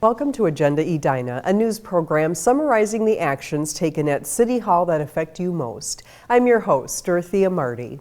Welcome to Agenda Edina, a news program summarizing the actions taken at City Hall that affect you most. I'm your host, Dorothea Marty.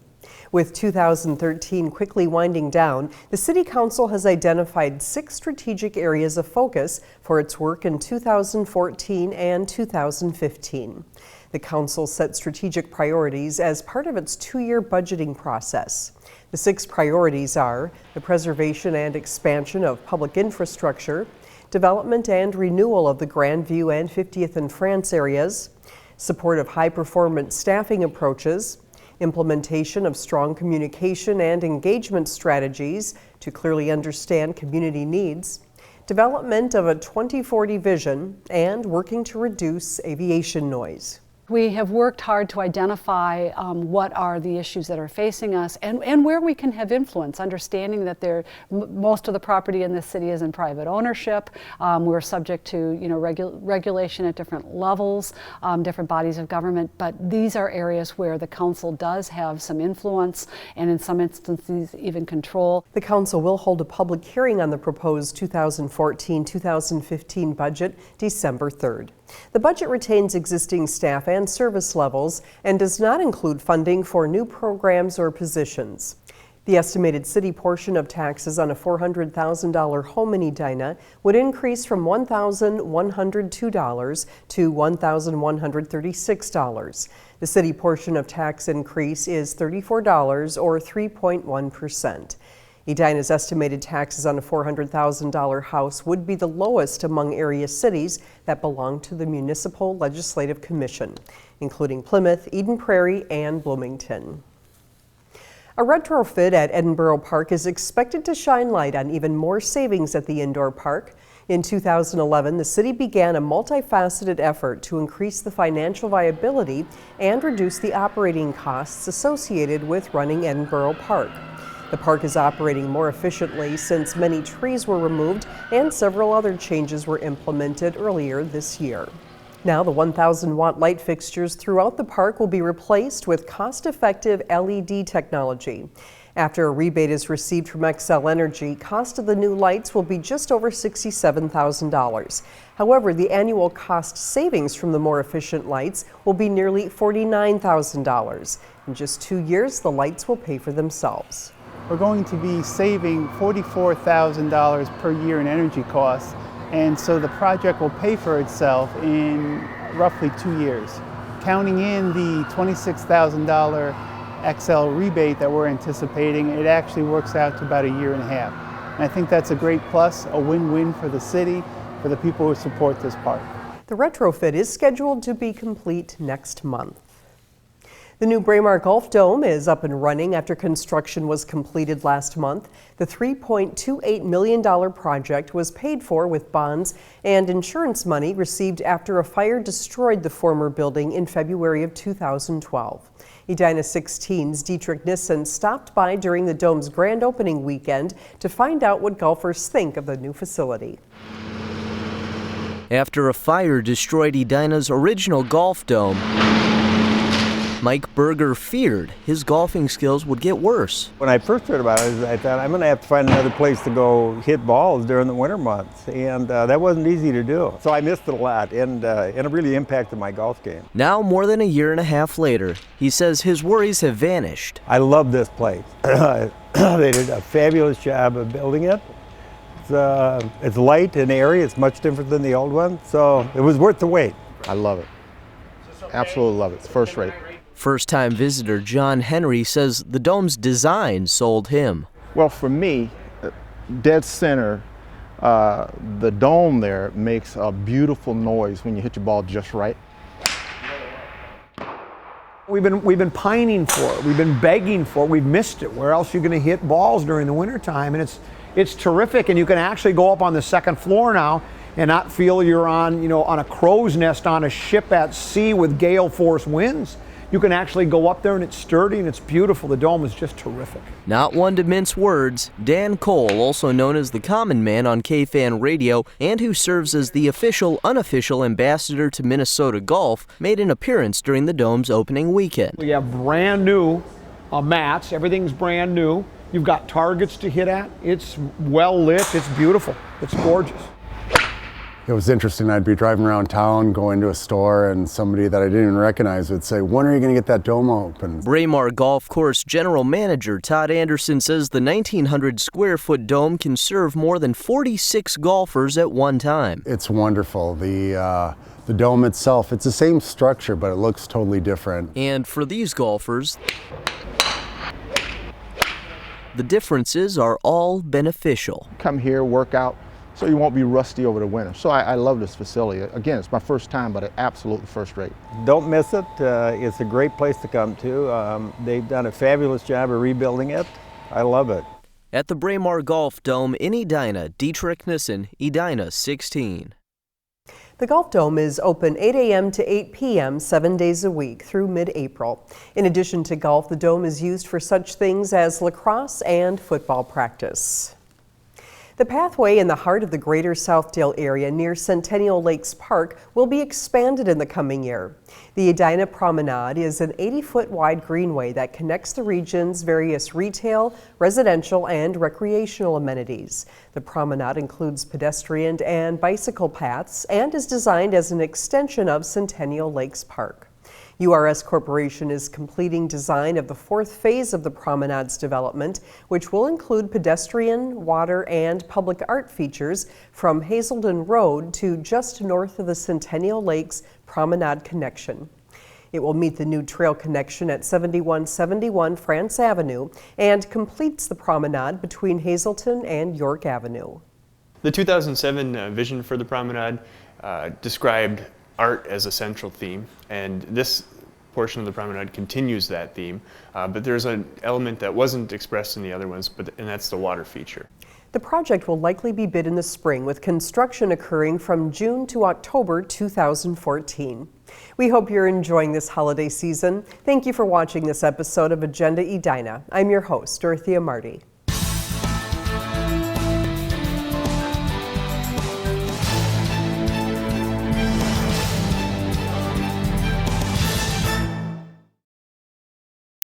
With 2013 quickly winding down, the City Council has identified 6 strategic areas of focus for its work in 2014 and 2015. The Council set strategic priorities as part of its 2-year budgeting process. The 6 priorities are the preservation and expansion of public infrastructure, development and renewal of the Grandview and 50th and France areas, support of high-performance staffing approaches, implementation of strong communication and engagement strategies to clearly understand community needs, development of a 2040 vision, and working to reduce aviation noise. We have worked hard to identify what are the issues that are facing us and where we can have influence, understanding that most of the property in this city is in private ownership. We're subject to regulation at different levels, different bodies of government, but these are areas where the council does have some influence and in some instances even control. The council will hold a public hearing on the proposed 2014-2015 budget December 3rd. The budget retains existing staff and service levels and does not include funding for new programs or positions. The estimated city portion of taxes on a $400,000 home in Edina would increase from $1,102 to $1,136. The city portion of tax increase is $34 or 3.1%. Edina's estimated taxes on a $400,000 house would be the lowest among area cities that belong to the Municipal Legislative Commission, including Plymouth, Eden Prairie, and Bloomington. A retrofit at Edinborough Park is expected to shine light on even more savings at the indoor park. In 2011, the city began a multifaceted effort to increase the financial viability and reduce the operating costs associated with running Edinborough Park. The park is operating more efficiently since many trees were removed and several other changes were implemented earlier this year. Now the 1,000-watt light fixtures throughout the park will be replaced with cost-effective LED technology. After a rebate is received from Xcel Energy, cost of the new lights will be just over $67,000. However, the annual cost savings from the more efficient lights will be nearly $49,000. In just 2 years, the lights will pay for themselves. We're going to be saving $44,000 per year in energy costs, and so the project will pay for itself in roughly 2 years. Counting in the $26,000 Xcel rebate that we're anticipating, it actually works out to about 1.5 years. And I think that's a great plus, a win-win for the city, for the people who support this park. The retrofit is scheduled to be complete next month. The new Braemar Golf Dome is up and running after construction was completed last month. The $3.28 million project was paid for with bonds and insurance money received after a fire destroyed the former building in February of 2012. Edina 16's Dietrich Nissen stopped by during the Dome's grand opening weekend to find out what golfers think of the new facility. After a fire destroyed Edina's original golf dome, Mike Berger feared his golfing skills would get worse. When I first heard about it, I thought I'm going to have to find another place to go hit balls during the winter months, and that wasn't easy to do. So I missed it a lot, and it really impacted my golf game. Now, more than 1.5 years later, he says his worries have vanished. I love this place. They did a fabulous job of building it. It's light and airy. It's much different than the old one, so it was worth the wait. I love it. Absolutely love it. It's first rate. First-time visitor John Henry says the dome's design sold him. Well, for me, dead center, the dome there makes a beautiful noise when you hit your ball just right. We've been pining for it. We've been begging for it. We've missed it. Where else are you going to hit balls during the wintertime? And it's terrific, and you can actually go up on the second floor now and not feel you're on, on a crow's nest on a ship at sea with gale force winds. You can actually go up there and it's sturdy and it's beautiful. The dome is just terrific. Not one to mince words, Dan Cole, also known as the Common Man on KFan Radio and who serves as the official-unofficial ambassador to Minnesota Golf, made an appearance during the dome's opening weekend. We have brand new mats. Everything's brand new. You've got targets to hit at. It's well lit. It's beautiful. It's gorgeous. It was interesting. I'd be driving around town, going to a store, and somebody that I didn't even recognize would say, "When are you going to get that dome open?" Braemar Golf Course General Manager Todd Anderson says the 1,900 square foot dome can serve more than 46 golfers at one time. It's wonderful. The dome itself, it's the same structure, but it looks totally different. And for these golfers, the differences are all beneficial. Come here, work out, so you won't be rusty over the winter. So I love this facility. Again, it's my first time, but it's absolutely first rate. Don't miss it. It's a great place to come to. They've done a fabulous job of rebuilding it. I love it. At the Braemar Golf Dome in Edina, Dietrich Nissen, Edina 16. The Golf Dome is open 8 a.m. to 8 p.m. 7 days a week through mid-April. In addition to golf, the dome is used for such things as lacrosse and football practice. The pathway in the heart of the greater Southdale area near Centennial Lakes Park will be expanded in the coming year. The Edina Promenade is an 80-foot wide greenway that connects the region's various retail, residential, and recreational amenities. The promenade includes pedestrian and bicycle paths and is designed as an extension of Centennial Lakes Park. URS Corporation is completing design of the fourth phase of the promenade's development, which will include pedestrian, water, and public art features from Hazelden Road to just north of the Centennial Lakes Promenade connection. It will meet the new trail connection at 7171 France Avenue and completes the promenade between Hazelton and York Avenue. The 2007 vision for the promenade described art as a central theme, and this portion of the promenade continues that theme, but there's an element that wasn't expressed in the other ones, and that's the water feature. The project will likely be bid in the spring, with construction occurring from June to October 2014. We hope you're enjoying this holiday season. Thank you for watching this episode of Agenda Edina. I'm your host, Dorothea Marty.